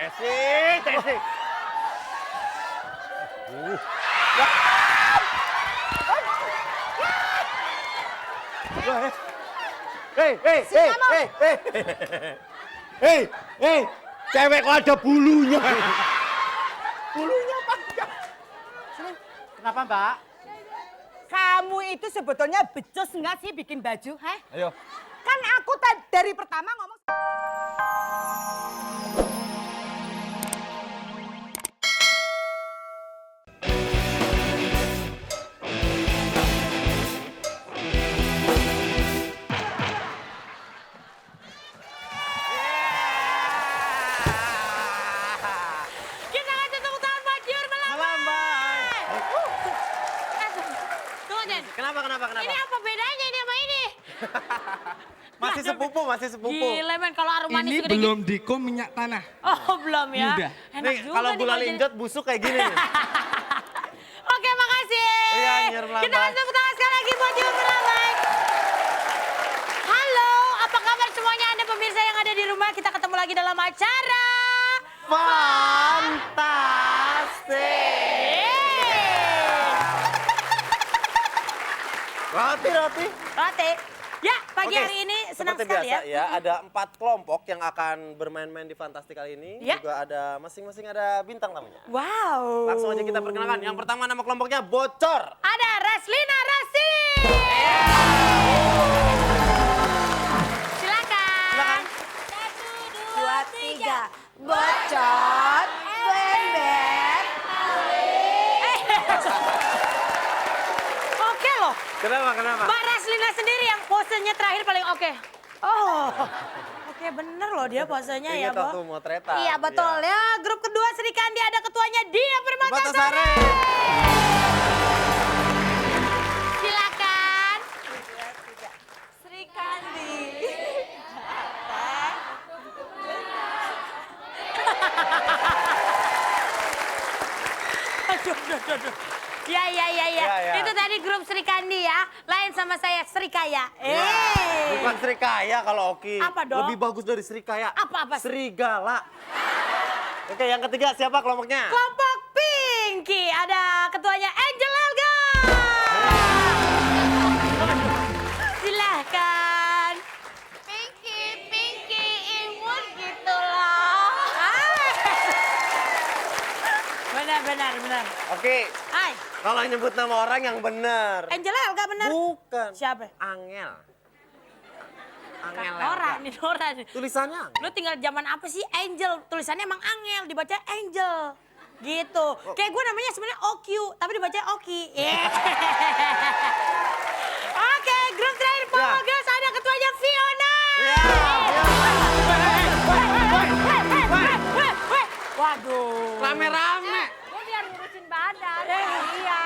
Testing. Hei, cewek kok ada bulunya. Bulunya panjang. Kenapa, Mbak? Kamu itu sebetulnya becus nggak sih bikin baju, heh? Ayo. Kan aku dari pertama ngomong. Kita kasih tepuk tangan buat Jur Melambai. Tunggu, Jen. Kenapa? Ini apa bedanya ini sama ini? Masih sepupu. Gila, men. Kalau aroma manis Ini segede belum diko minyak tanah. Oh, belum ya? Udah. Enak Nih, juga kalau nih gula jadi- linjot busuk kayak gini nih. Oke, makasih. Iya, Jur Melambai. Kita kasih tepuk tangan sekali lagi buat Jur Melambai. Halo, apa kabar semuanya Anda pemirsa yang ada di rumah? Kita ketemu lagi dalam acara. Fantastik. Roti. Roti. Ya, pagi Oke, hari ini senang seperti sekali biasa, ya. ada 4 kelompok yang akan bermain-main di Fantastik kali ini. Ya. Juga ada masing-masing ada bintang tamunya. Wow. Langsung aja kita perkenalkan. Yang pertama nama kelompoknya Bocor. Ada Raslina Rasi. Silakan. 1, 2, 3. Bocor, bember. Oke loh. Kenapa? Mbak Raslina sendiri yang posenya terakhir paling oke. Oh. Oke, bener loh dia posenya ya, Ingat waktu Bo. motretan. Iya, betul ya. Grup kedua Sri Kandi ada ketuanya Dia Permatasari. Permatasari. Silakan. Sri Kandi. Aduh. Ya. Ya. Itu tadi grup Sri Kandi ya. Lain sama saya Sri Kaya. Bukan Srikaya kalau Oki. Apa dong? Lebih bagus dari Srikaya. Apa? Serigala. Oke, yang ketiga siapa kelompoknya? Kelompok Pinky. Ada ketuanya Angel Elga. Silahkan. Pinky, imut gitu loh. Benar. Oke, Hai, kalau nyebut nama orang yang benar. Angel Elga benar. Bukan. Siapa? Angel. Angel Nora Elga. nih. Tulisannya Angel. Lu tinggal zaman apa sih Angel? Tulisannya emang Angel, dibaca Angel. Gitu. Kayak gue namanya sebenarnya OQ, tapi dibaca Oki. Oke, grup terakhir Power Girls ada ketuanya Fiona. Waduh. Rame-rame. Gue biar ngurusin badan. Iya.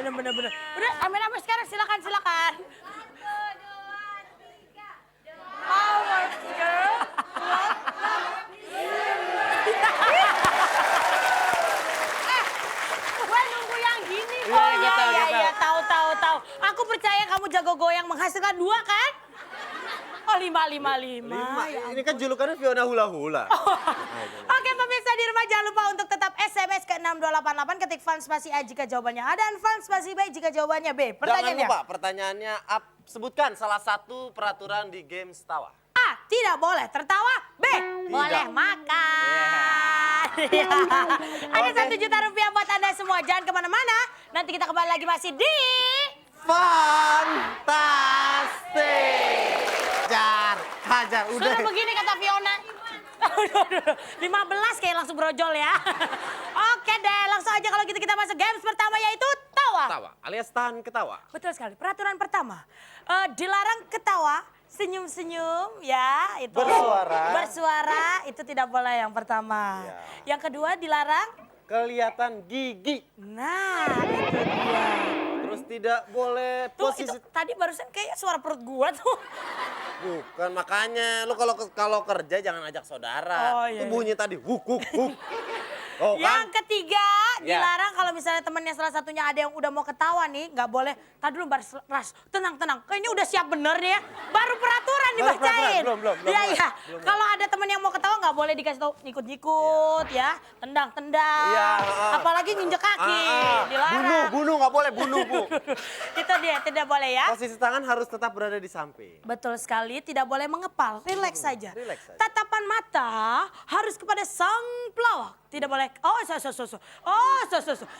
Bener. Udah, rame-rame sekarang silakan. Power Girl. Gue nunggu yang gini. Iya, Tahu. Aku percaya kamu jago goyang menghasilkan 2 kan? Oh, 5. Ini kan julukannya Fiona Hula Hula. Oke, pemirsa di rumah jangan lupa untuk tetap SMS ke 6288 ketik fun spasi A jika jawabannya A dan fun spasi B jika jawabannya B. Jangan Pertanyaannya. lupa pertanyaannya sebutkan salah satu peraturan di game Tawa. A. Tidak boleh tertawa. B. Boleh makan. Ya. Ada Oke. 1 juta rupiah buat Anda semua. Jangan kemana-mana. Nanti kita kembali lagi masih di... Fantastik. Hajar, udah. Sudah begini kata Fiona. 15 kayak langsung brojol ya. Oke deh, langsung aja kalau gitu kita masuk games pertama yaitu tawa. Tawa alias tahan ketawa. Betul sekali. Peraturan pertama, dilarang ketawa, senyum-senyum ya itu. Bersuara itu tidak boleh yang pertama. Ya. Yang kedua dilarang. Kelihatan gigi. Nah itu dia. Terus tidak boleh Tuh posisi. itu tadi barusan kayak suara perut gua tuh. Bukan makanya lu kalau kerja jangan ajak saudara. Oh, iya, Itu bunyi tadi huk. Oh Yang kan? ketiga, Ya. dilarang kalau misalnya temennya salah satunya ada yang udah mau ketawa nih, nggak boleh. Tadi dulu Ras, tenang. Kayaknya udah siap bener nih ya. Baru peraturan nih, bacain. belum. Iya, iya. Kalau ada temen yang mau ketawa nggak boleh dikasih tahu nyikut-nyikut ya. Tendang-tendang. Iya. Apalagi nginjek kaki. Dilarang. Bunuh, nggak boleh bunuh, Bu. Itu dia, tidak boleh ya. Posisi tangan harus tetap berada di samping. Betul sekali, tidak boleh mengepal. Relax saja. Relax saja. Tatapan mata harus kepada sang pelawak. Tidak boleh,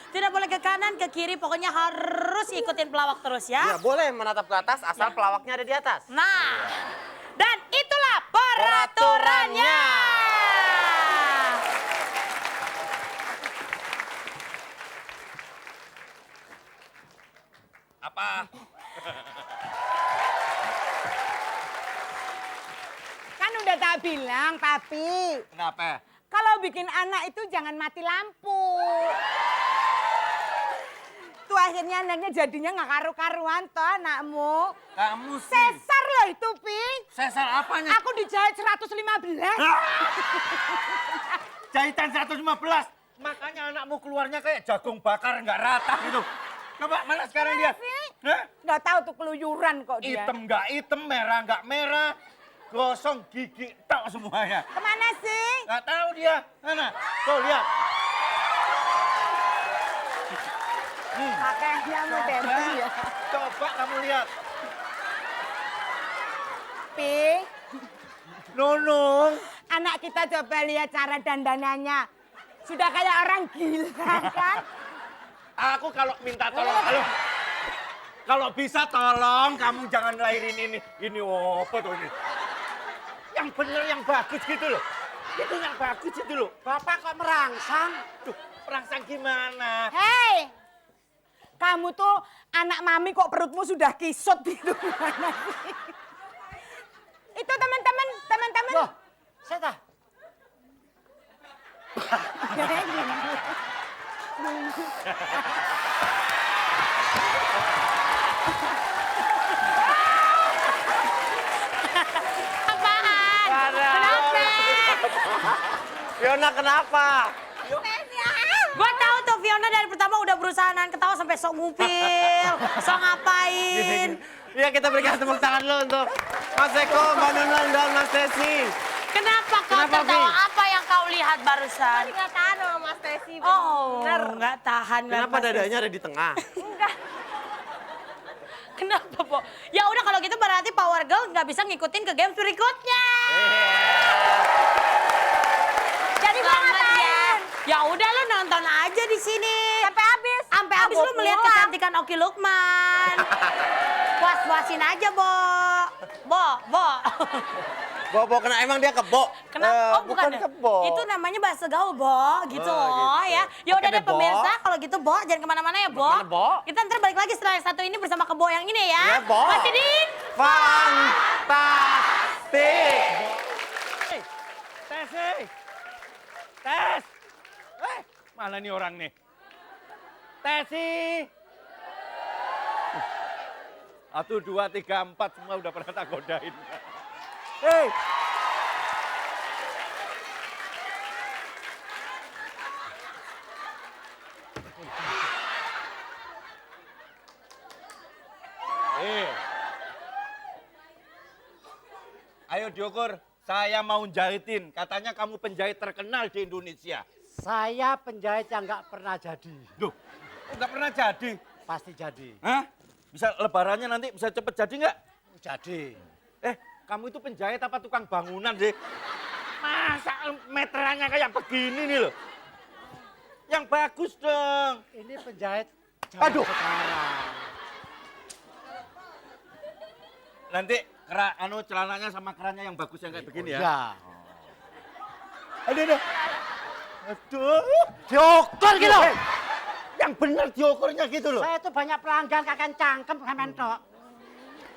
tidak boleh ke kanan, ke kiri. Pokoknya harus ikutin pelawak terus ya. Ya, boleh menatap ke atas asal pelawaknya ada di atas. Nah, dan itulah peraturannya. Apa? Kan udah tak bilang, Papi. Kenapa? Kalau bikin anak itu jangan mati lampu. Tuh akhirnya anaknya jadinya nggak karu-karuan toh anakmu. Kamu sih. Sesar loh itu, Pi. Sesar apanya? Aku dijahit 115. Jahitan 115. Makanya anakmu keluarnya kayak jagung bakar nggak rata gitu. Coba mana sekarang dia? sih? Hah? Nggak tahu tuh keluyuran kok dia. Hitam nggak hitam, merah nggak merah. Gosong gigi tok semuanya. Kemana sih? Nggak tahu dia. Mana? Tuh lihat. Pakainya modern ya. Coba kamu lihat. Pi, Nunung. anak kita coba lihat cara dandanannya. Sudah kayak orang gila kan? Aku kalau minta tolong, kalau bisa tolong kamu jangan lahirin ini. Ini apa tuh ini? Yang bener, yang bagus gitu loh. Itu yang bagus itu loh. Bapak kok merangsang? Tuh, perangsang gimana? Hei, kamu tuh anak mami kok perutmu sudah kisut gitu. Gimana sih? Itu teman-teman. Loh, saya tahu. Apaan? Kenapa? Fiona kenapa? Gua tahu tuh Fiona dari pertama udah berusaha nahan ketawa sampai sok ngupil, sok ngapain. Ya kita berikan tepuk tangan dulu untuk Mas Eko, Mbak Nunung, dan Mas Desi. Kenapa kau Kenapa, tertawa? Vi? Apa yang kau lihat barusan? Nggak tahan sama Mas Tesi. Oh, nggak tahan. Kenapa dadanya ada di tengah? Kenapa, Bo? Ya udah kalau gitu berarti Power Girl nggak bisa ngikutin ke games berikutnya. Jadi gua ngapain? Ya udah lu nonton aja di sini. Sampai habis. Sampai habis lu melihat kecantikan Oki Lukman. Puas-puasin aja, Bo. Bo. Bobo kena emang dia kebo. Kenapa? Oh, bukan ya? kebo. Itu namanya bahasa gaul, Bo. Gitu, Oh, gitu. ya. Ya udah Oke deh deh, Bo. pemirsa, kalau gitu, Bo, jangan kemana-mana ya, Bo. Kemana, Bo? Kita ntar balik lagi setelah yang satu ini bersama Kebo yang ini ya. Ya, Bo. Masih di... Fantastik. Tes, tes. Mana nih orang nih? Tesi. 1, 2, 3, 4 semua udah pernah tak godain. Hei. Ayo diukur, saya mau jahitin. Katanya kamu penjahit terkenal di Indonesia. Saya penjahit yang nggak pernah jadi. Duh, nggak pernah jadi. Pasti jadi. Hah? Bisa lebarannya nanti bisa cepet jadi nggak? Jadi. Kamu itu penjahit apa tukang bangunan sih? Masa meterannya kayak begini nih loh. Yang bagus dong. Ini penjahit zaman Aduh. sekarang. Nanti celananya sama kerannya yang bagus yang kayak begini ya. Ya. Aduh. Diukur gitu. Yang benar diukurnya gitu loh. Saya tuh banyak pelanggan kakek cangkem sampean tok.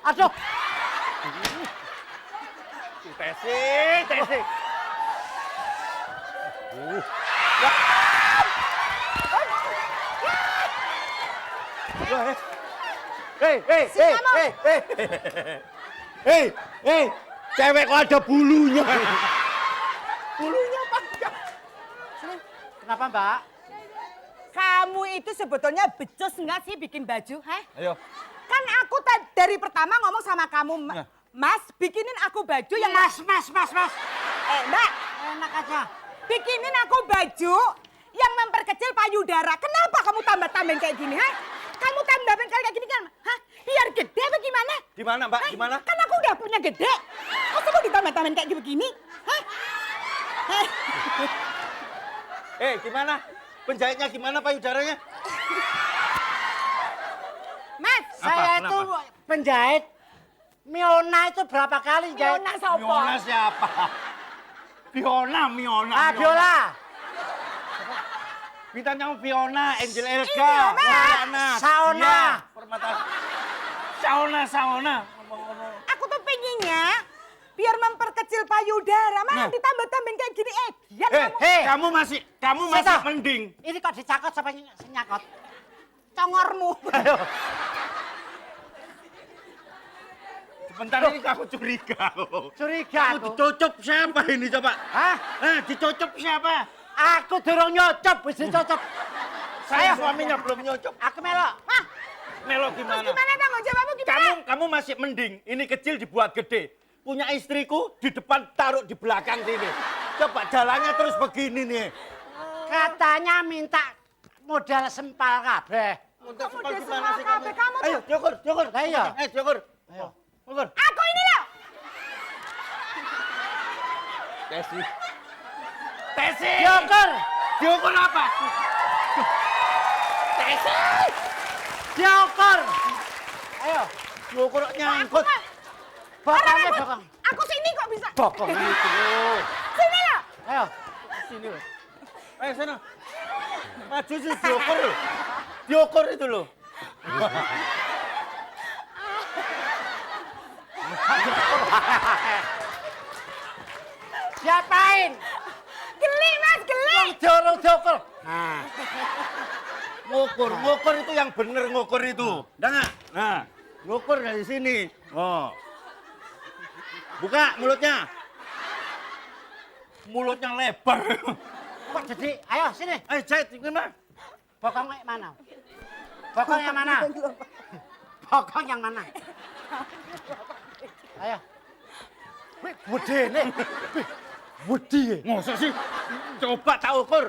Aduh. Tesi. Hei, cewek kok ada bulunya. Bulunya panjang. Kenapa Mbak? Kamu itu sebetulnya becus nggak sih bikin baju, heh? Ayo. Kan aku dari pertama ngomong sama kamu, Mas, bikinin aku baju yang... Mas. Mbak, Enak aja. bikinin aku baju yang memperkecil payudara. Kenapa kamu tambah-tambahin kayak gini, ha? Kamu tambahin kayak gini kan, hah? Biar gede apa gimana? Gimana, Mbak? Hah? Gimana? Kan aku udah punya gede. Masa mau ditambah-tambahin kayak begini? Hah? Gimana? Penjahitnya gimana payudaranya? Mas, Saya itu penjahit. Miona itu berapa kali jahit? Miona sopo? Miona siapa? Miona. Ah, Biola. Bintangnya Fiona, Angel Elga, Iya, Mas. Mariana, Saona. Dia, Permata. Saona. Aku tuh pengennya biar memperkecil payudara. Mana Nah. ditambah-tambahin kayak gini, Gian kamu. Hei. Kamu masih Seta. mending. Ini kok dicakot sampai senyakot? Congormu. Sebentar ini aku curiga. Curiga Kamu aku. dicocok siapa ini coba? Hah? Dicocok siapa? Aku durung nyocop, wis dicocop. Saya suaminya belum nyocok. Aku melok. Hah? Melo Terus gimana? gimana tanggung jawabmu gimana? Kamu masih mending. Ini kecil dibuat gede. Punya istriku di depan taruh di belakang sini. Coba jalannya terus begini nih. Katanya minta modal sempal kabeh. Untuk Kamu sepal udah gimana semua sih kabeh kamu tuh. Ayo, jokur. Lah iya. Jokur. Ayo. Jokur. Aku ini loh. Tesi. Joker. Jokur apa? Tesi. Joker. Ayo. Jokur nyangkut. Bokongnya bokong. Aku sini kok bisa. Bokong itu. Sini loh. Ayo. Sini loh. Ayo sana. Maju sih jokur loh. Jokur itu loh. Siapain? Geli mas, geli. Jorong joker. Nah. Ngukur itu yang bener ngukur itu. Dengar. Nah, ngukur dari sini. Oh. Buka mulutnya. Mulutnya lebar. Kok jadi? Ayo sini. Ayo jahit gimana? Bokongnya mana? Bokong yang mana? Bokong yang mana? Ayo. Wih, gede nih. Gede. Masa sih? Coba tak ukur.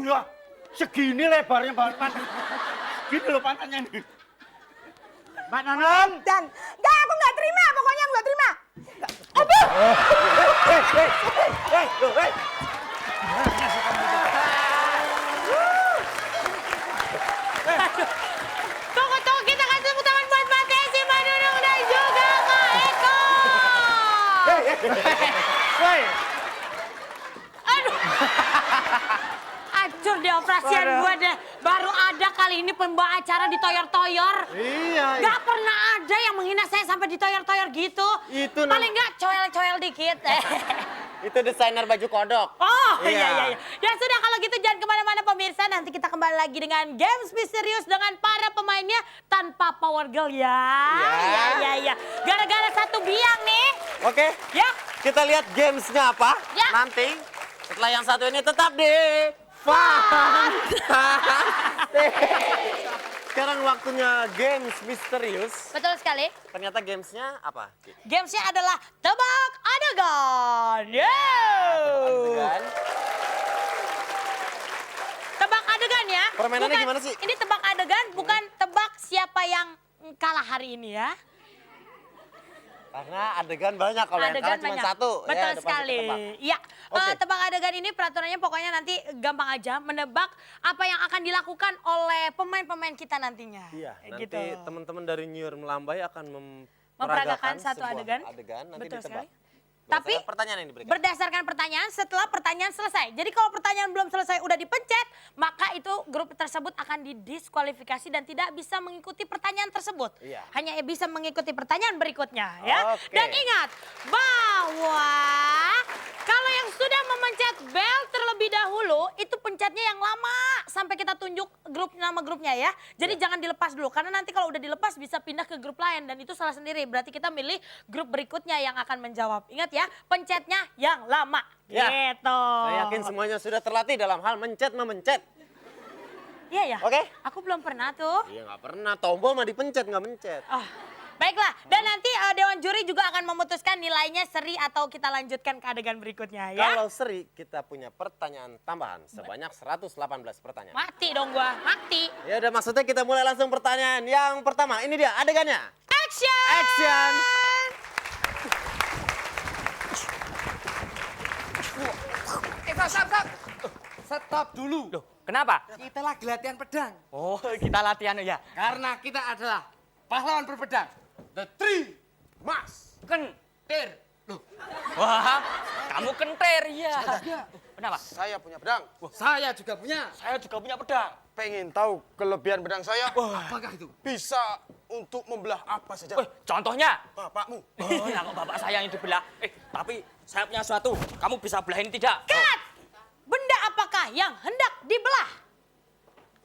Ya, segini lebarnya pantat. Gini loh pantatnya nih. Mbak Nonon. Dan enggak, aku nggak terima. Pokoknya aku nggak terima. Aduh. Hei. Tunggu, kita kasih tepuk tangan buat Mbak Tesi, Mbak Nunung, dan juga Kak Eko. Woi. Aduh. Hancur deh operasian gue deh. Baru ada kali ini pembawa acara ditoyor-toyor. Iya. Gak pernah ada yang menghina saya sampai ditoyor-toyor gitu. Itu Paling nggak coel-coel dikit. Itu desainer baju kodok. Oh Iya. iya. Ya sudah kalau gitu jangan kemana-mana pemirsa. Nanti kita kembali lagi dengan games misterius dengan para pemainnya tanpa power girl ya. Iya. Gara-gara satu biang nih. Oke, Ya. kita lihat gamesnya apa. Ya. Nanti setelah yang satu ini tetap di Fantastic. Sekarang waktunya games misterius. Betul sekali. Ternyata gamesnya apa? Gamesnya adalah tebak adegan. Adegan. Tebak adegan ya. Permainannya gimana sih? Ini tebak adegan bukan tebak siapa yang kalah hari ini ya. Karena adegan banyak, kalau yang kalah cuma banyak. satu. Betul Ya, udah pasti sekali. ketebak. Iya. Oke. Tebak adegan ini peraturannya pokoknya nanti gampang aja menebak apa yang akan dilakukan oleh pemain-pemain kita nantinya. Iya, Gitu. nanti teman-teman dari New Year Melambai akan memperagakan satu sebuah adegan. nanti Betul ditebak. sekali. Tapi Berdasarkan pertanyaan yang diberikan. berdasarkan pertanyaan setelah pertanyaan selesai. Jadi kalau pertanyaan belum selesai udah dipencet, maka itu grup tersebut akan didiskualifikasi dan tidak bisa mengikuti pertanyaan tersebut. Iya. Hanya bisa mengikuti pertanyaan berikutnya ya. Oke. Dan ingat bahwa kalau yang sudah memencet bel terlebih dahulu itu pencetnya yang lama sampai kita tunjuk nama grupnya ya. Jadi jangan dilepas dulu karena nanti kalau udah dilepas bisa pindah ke grup lain dan itu salah sendiri. Berarti kita milih grup berikutnya yang akan menjawab. Ingat ya, pencetnya yang lama. Ya. Gitu. Saya yakin semuanya sudah terlatih dalam hal memencet. Iya ya. Oke. Aku belum pernah tuh. Iya, nggak pernah. Tombol mah dipencet, nggak mencet. Ah, Baiklah, dan nanti Dewan Juri juga akan memutuskan nilainya seri atau kita lanjutkan ke adegan berikutnya ya. Kalau seri, kita punya pertanyaan tambahan sebanyak 118 pertanyaan. Mati dong gua, mati. Ya udah, maksudnya kita mulai langsung pertanyaan yang pertama. Ini dia adegannya. Action! Action! Stop dulu. Loh, kenapa? Kita lagi latihan pedang. Oh, kita latihan ya. Karena kita adalah pahlawan berpedang. The Three Mas. Kentir. Loh. Wah, kamu kentir ya. Kenapa? Saya punya pedang. Saya juga punya. Saya juga punya pedang. Pengen tahu kelebihan pedang saya? Apakah itu? Bisa untuk membelah apa saja. Contohnya? Bapakmu. Oh, ya kok bapak saya yang dibelah. Tapi saya punya sesuatu. Kamu bisa belahin tidak? Cut! Benda apakah yang hendak dibelah?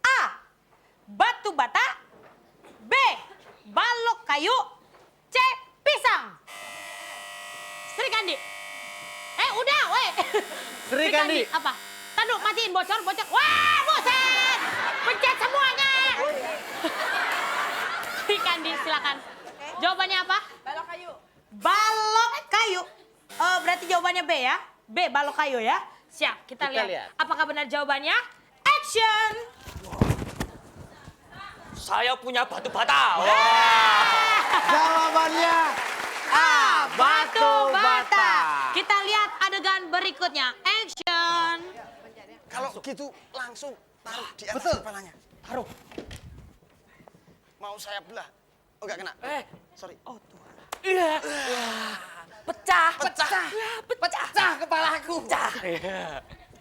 A. Batu bata. B. Balok kayu. C. Pisang. Sri Kandi. Udah, weh. Sri Kandi. Apa? Tadu, matiin bocor. Wah, buset! Pencet semuanya. Sri Kandi, silakan. Jawabannya apa? Balok kayu. Balok kayu. Berarti jawabannya B ya? B, balok kayu ya? Siap, kita lihat. Apakah benar jawabannya? Action! Saya punya batu bata. Jawabannya A. Batu bata. Kita lihat adegan berikutnya. Action! Kalau gitu langsung taruh di atas kepalanya. Taruh. Mau saya belah. Oh, enggak kena. Sorry. Oh, Tuhan. Iya. Pecah. Pecah kepalaku. Pecah.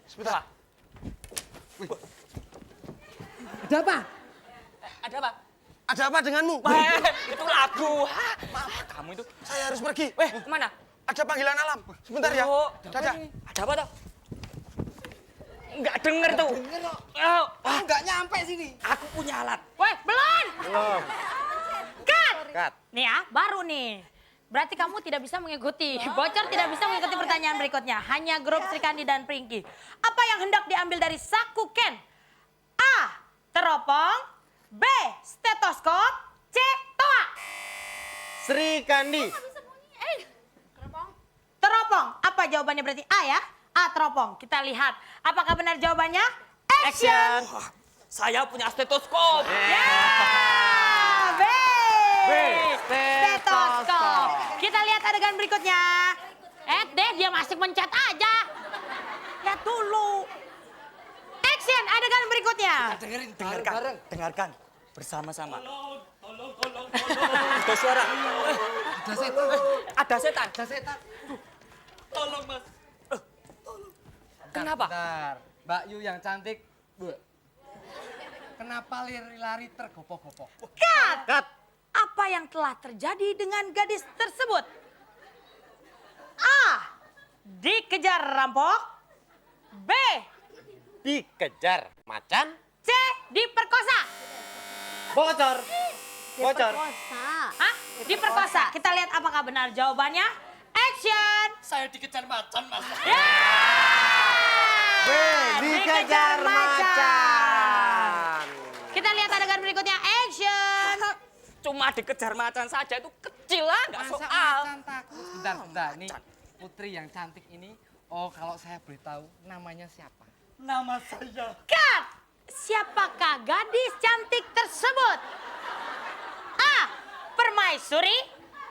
Sebentar. Ada apa? Ada apa? Ada apa denganmu? Itu lagu. Kamu itu. Saya harus pergi. Kemana? Ada panggilan alam. Sebentar ya. Oh, Dadah. Ada apa toh? Enggak denger tuh. Enggak nyampe sini. Aku punya alat. Weh, belum! Belum. Cut. Nih ya, baru nih. Berarti kamu tidak bisa mengikuti. Bocor tidak bisa mengikuti pertanyaan berikutnya. Hanya grup Sri Kandi dan Pringky. Apa yang hendak diambil dari saku Ken? A. Teropong. B. Stetoskop. C. Toa. Sri Kandi. Teropong. Apa jawabannya berarti A ya? A. Teropong. Kita lihat. Apakah benar jawabannya? Action. Saya punya stetoskop. Ya. B. Stetoskop. Kita lihat adegan berikutnya. Deh, dia masih mencet aja. Lihat dulu. Action, adegan berikutnya. Dengarkan. Bersama-sama. Tolong. Ada suara. Ada setan. Tolong, Mas. Kenapa? Bentar. Mbak Yu yang cantik. Bu. Kenapa lari-lari tergopoh-gopoh? Cut. Apa yang telah terjadi dengan gadis tersebut? A. Dikejar rampok. B. Dikejar macan. C. Diperkosa. Bocor. Hah? Diperkosa. Kita lihat apakah benar jawabannya. Action. Saya dikejar macan, Mas. Ya. Dikejar macan. Kita lihat adegan berikutnya. Action. Cuma dikejar macan saja itu kecil lah, nggak Masa soal. macan takut? Bentar. Nih, putri yang cantik ini, kalau saya boleh tahu, namanya siapa? Nama saya. Cut. Siapakah gadis cantik tersebut? A. Permaisuri.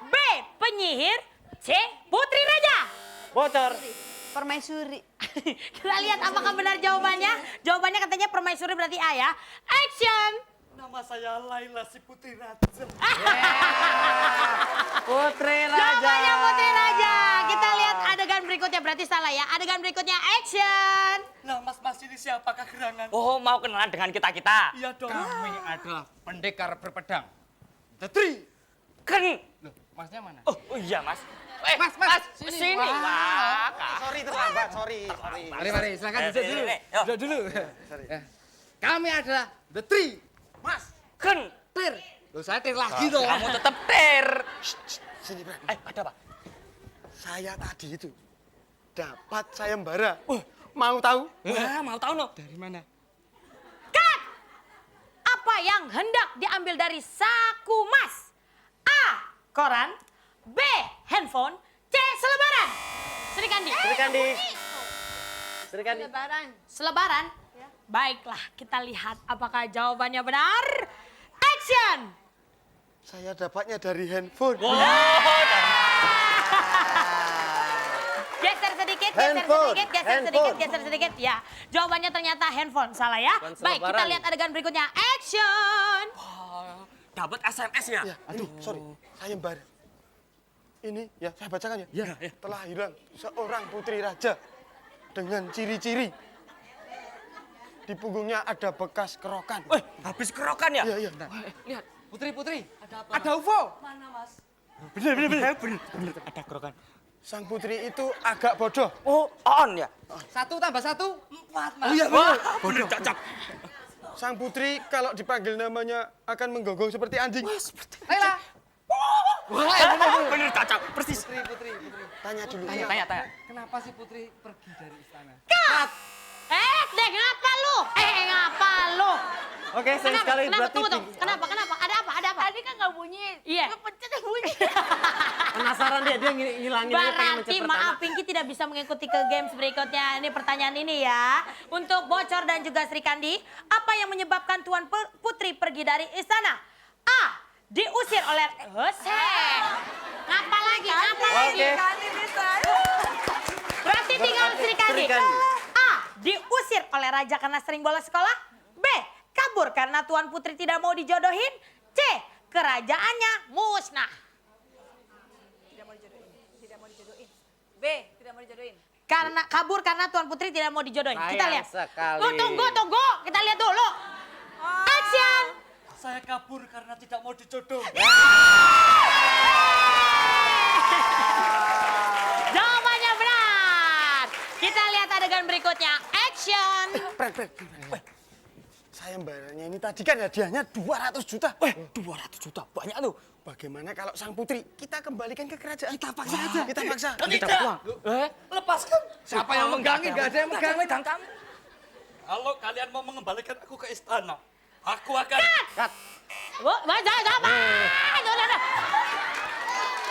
B. Penyihir. C. Putri Raja. Bocor. Permaisuri. Kita lihat apakah benar jawabannya. Jawabannya katanya permaisuri berarti A ya. Action. Nama saya Laila si Putri Raja. Putri Raja. Jawabannya Putri Raja. Kita lihat adegan berikutnya. Berarti salah ya. Adegan berikutnya action. Nah, Mas ini siapakah gerangan? Oh, mau kenalan dengan kita-kita? Iya dong. Kami adalah pendekar berpedang. The Three. Ken. Loh, masnya mana? Oh iya, Mas. Mas, Sini. Wah. Wah, Sorry terlambat, sorry. Mari, silakan duduk dulu. Yuk. Duduk dulu. Ya. Kami adalah The Three. Mas, Ken. Tir. Loh, saya tir lagi dong. Kamu tetap ter. Sini, Bang. Ada apa? Saya tadi itu dapat sayembara. Mau tahu? Wah, mau tahu no? Dari mana? Cut. Apa yang hendak diambil dari saku emas? A. koran, B. handphone, C. selebaran. Sri Kandi. Sri Kandi. Sri Kandi. Selebaran? Baiklah, kita lihat apakah jawabannya benar. Action! Saya dapatnya dari handphone. Geser sedikit, Handphone, geser handphone. sedikit. Ya, jawabannya ternyata handphone. Salah ya. Bukan Baik, kita selebaran. lihat adegan berikutnya. Action! Dapat SMS ya? Ya, aduh, sorry. Sayembara. Ini ya, saya bacakan ya. Telah hilang seorang putri raja dengan ciri-ciri. Di punggungnya ada bekas kerokan. Wih, habis kerokan ya? Iya, iya. Lihat, Putri, ada UFO. Bener. Ada kerokan. Sang putri itu agak bodoh. Oh, on ya? 1 tambah 1, 4, Mas. Oh iya, benar. Bener, cocok. Sang putri kalau dipanggil namanya akan menggonggong seperti anjing. Laila. Bener, cocok. Persis. Putri. Tanya dulu. Tanya. Kenapa sih Putri pergi dari istana? Ngapa lu? Oke, sayang sekali berarti Tunggu. Kenapa? Ada apa? Tadi kan nggak bunyi. Iya. Pencet yang bunyi. penasaran dia ngilangin aja pengen Berarti mencet maaf pertama. Pinky tidak bisa mengikuti ke games berikutnya. Ini pertanyaan ini ya. Untuk Bocor dan juga Sri Kandi, apa yang menyebabkan Tuan Putri pergi dari istana? A. Diusir oleh... Ngapa lagi? Oke. Berarti tinggal Sri Kandi. Sri Kandi. A. Diusir oleh raja karena sering bolos sekolah. B. Kabur karena Tuan Putri tidak mau dijodohin. C. Kerajaannya musnah. B, tidak mau dijodohin. Karena kabur karena Tuan Putri tidak mau dijodohin. Kita Sayang lihat. sekali. Oh, tunggu. Kita lihat dulu. Action. Saya kabur karena tidak mau dijodoh. Jawabannya benar. Kita lihat adegan berikutnya. Action. Pren. Sayembaranya ini tadi kan hadiahnya 200 juta. 200 juta, banyak tuh. Bagaimana kalau sang putri kita kembalikan ke kerajaan? Kita paksa aja. Kita paksa. Lepaskan. Siapa yang megangin? Gak ada yang megangin. kamu. Kalau kalian mau mengembalikan aku ke istana, aku akan... Udah.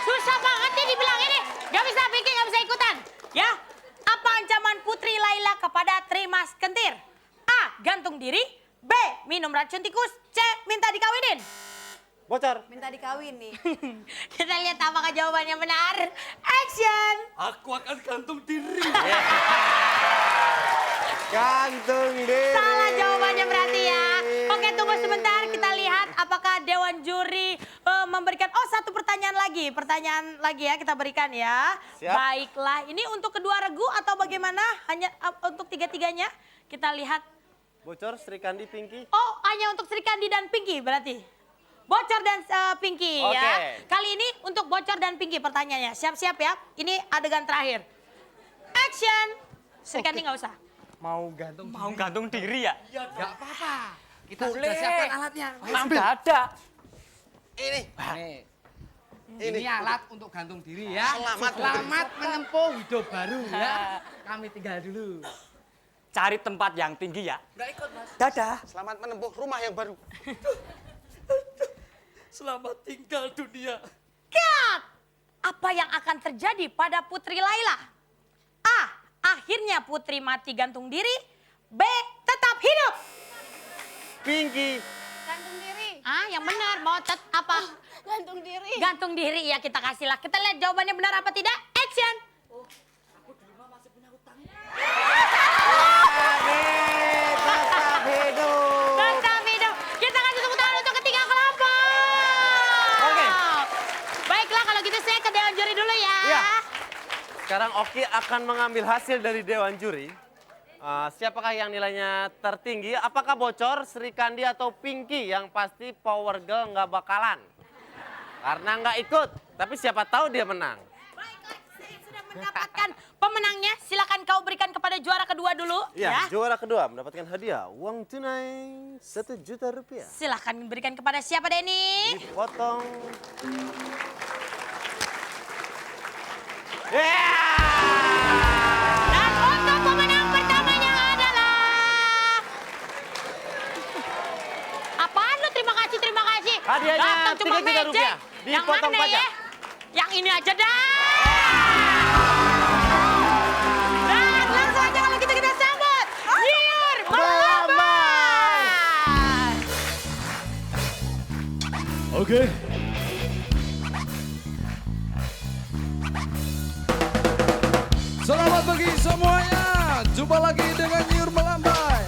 Susah banget nih dibilang ini. Gak bisa bikin, gak bisa ikutan. Ya. Apa ancaman Putri Laila kepada Trimas Kentir? A. Gantung diri. B. Minum racun tikus. C. Minta dikawinin. Bocor. Minta dikawin nih. Kita lihat apakah jawabannya benar. Action. Aku akan gantung diri. Gantung diri. Salah jawabannya berarti ya. Oke, tunggu sebentar. Kita lihat apakah Dewan Juri memberikan... Oh, satu pertanyaan lagi ya kita berikan ya. Siap. Baiklah. Ini untuk kedua regu atau bagaimana? Hanya untuk tiga-tiganya? Kita lihat. Bocor, Sri Kandi, Pinky. Oh, hanya untuk Sri Kandi dan Pinky berarti. Bocor dan Pinky Oke. ya. Kali ini untuk Bocor dan Pinky pertanyaannya. Siap-siap ya. Ini adegan terakhir. Action. Sri Kandi nggak usah. Mau gantung Mau gantung diri ya? Gak apa-apa. Kita sudah siapkan alatnya. Sudah ada. Ini. Ini alat untuk gantung diri ya. Selamat menempuh hidup baru ya. Kami tinggal dulu. Cari tempat yang tinggi ya. Gak ikut, Mas. Dadah. Selamat menempuh rumah yang baru. Selamat tinggal dunia. Cut! Apa yang akan terjadi pada Putri Laila? A. Akhirnya Putri mati gantung diri. B. Tetap hidup. Pinky. Gantung diri. Yang benar mau apa? Gantung diri. Gantung diri ya kita kasih lah. Kita lihat jawabannya benar apa tidak. Action. Tetap hidup. Tetap hidup. Kita kasih tepuk tangan untuk ketiga kelompok. Oke. Baiklah kalau gitu saya ke Dewan Juri dulu ya. Iya. Sekarang Oki akan mengambil hasil dari Dewan Juri. Siapakah yang nilainya tertinggi? Apakah Bocor, Sri Kandi, atau Pinky? Yang pasti Power Girl nggak bakalan. Karena nggak ikut. Tapi siapa tahu dia menang. Baiklah, saya sudah mendapatkan pemenangnya. Silakan kau berikan kepada juara kedua dulu. Ya, juara kedua mendapatkan hadiah uang tunai 1 juta rupiah. Silakan berikan kepada siapa Denny? Dipotong. Dan untuk pemenang pertamanya adalah... Apaan lu? Terima kasih. Hadiahnya Datang cuma 3 juta mejeng. rupiah. Yang Dipotong mana pajak. ya? Yang ini aja dah. Dan langsung aja kalau kita sambut. Nyiur Melambai. Oke. Selamat pagi semuanya. Jumpa lagi dengan Nyiur Melambai.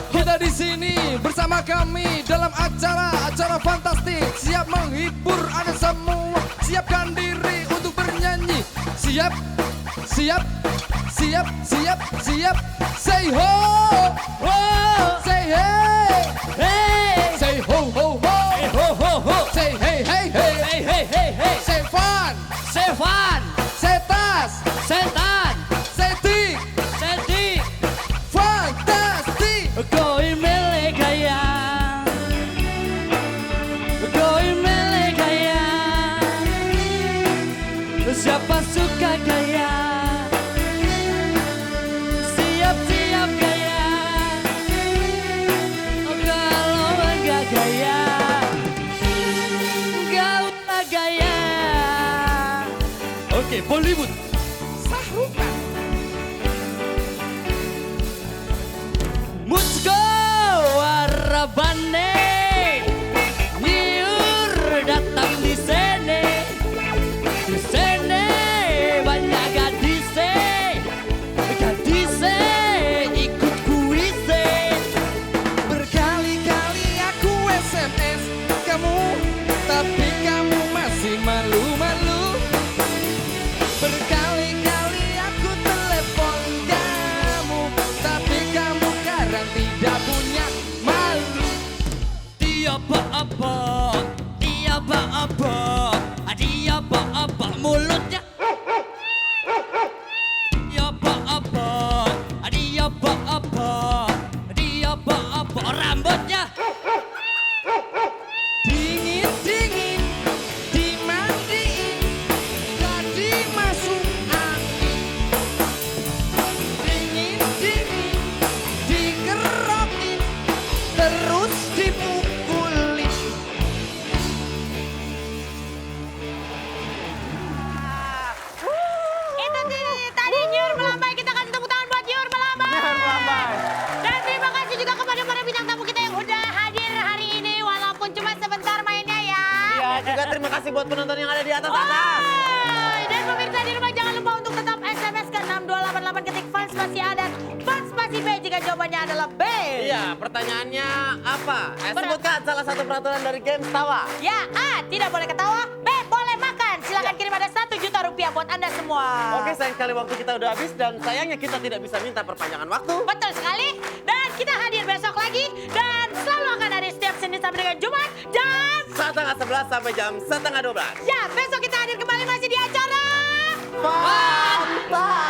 Kita di sini bersama kami dalam acara fantastik. Siap menghibur Anda semua. Siapkan diri untuk bernyanyi. Siap. Say ho, say hey, say ho ho ho, say hey hey hey, say fun, say tas, say tik, fantastic. Koi mele gaya, siapa suka gaya? Siap gaya. Kalau enggak gaya, enggak usah gaya. Oke, Bollywood. Sahrukan. Musko warabane. Nyiur datang di sini. Di sini banyak gadise ikut kuise. Berkali-kali aku SMS kamu, tapi kamu masih malu-malu. Berkali-kali aku telepon kamu, tapi kamu sekarang tidak punya malu. Dia apa mulutnya. Dia apa rambutnya. Dingin dimandiin, jadi masuk angin. Dingin dikerokin, terus dipukulin. Itu tadi Nyiur Melambai. Kita kasih tepuk tangan buat Nyiur Melambai. Dan terima kasih juga kepada para bintang tamu kita yang udah hadir hari ini. Walaupun cuma sebentar mainnya ya. Iya, juga terima kasih buat penonton yang ada di atas. Dan pemirsa di rumah jangan lupa untuk tetap SMS ke 6288 ketik fans spasi A dan fans spasi B jika jawabannya adalah B. Iya, pertanyaannya apa? Sebutkan salah satu peraturan dari game Tawa. Ya, A. Tidak boleh ketawa. B. Boleh makan. Silakan kirim ada 1 juta rupiah buat Anda semua. Oke, sayang sekali waktu kita udah habis dan sayangnya kita tidak bisa minta perpanjangan waktu. Betul sekali. Dan kita hadir besok lagi. Dan selalu akan hadir setiap Senin sampai dengan Jumat. Jam 11:30 sampai jam 11:30. Ya, besok kita hadir kembali masih di acara Fantastis.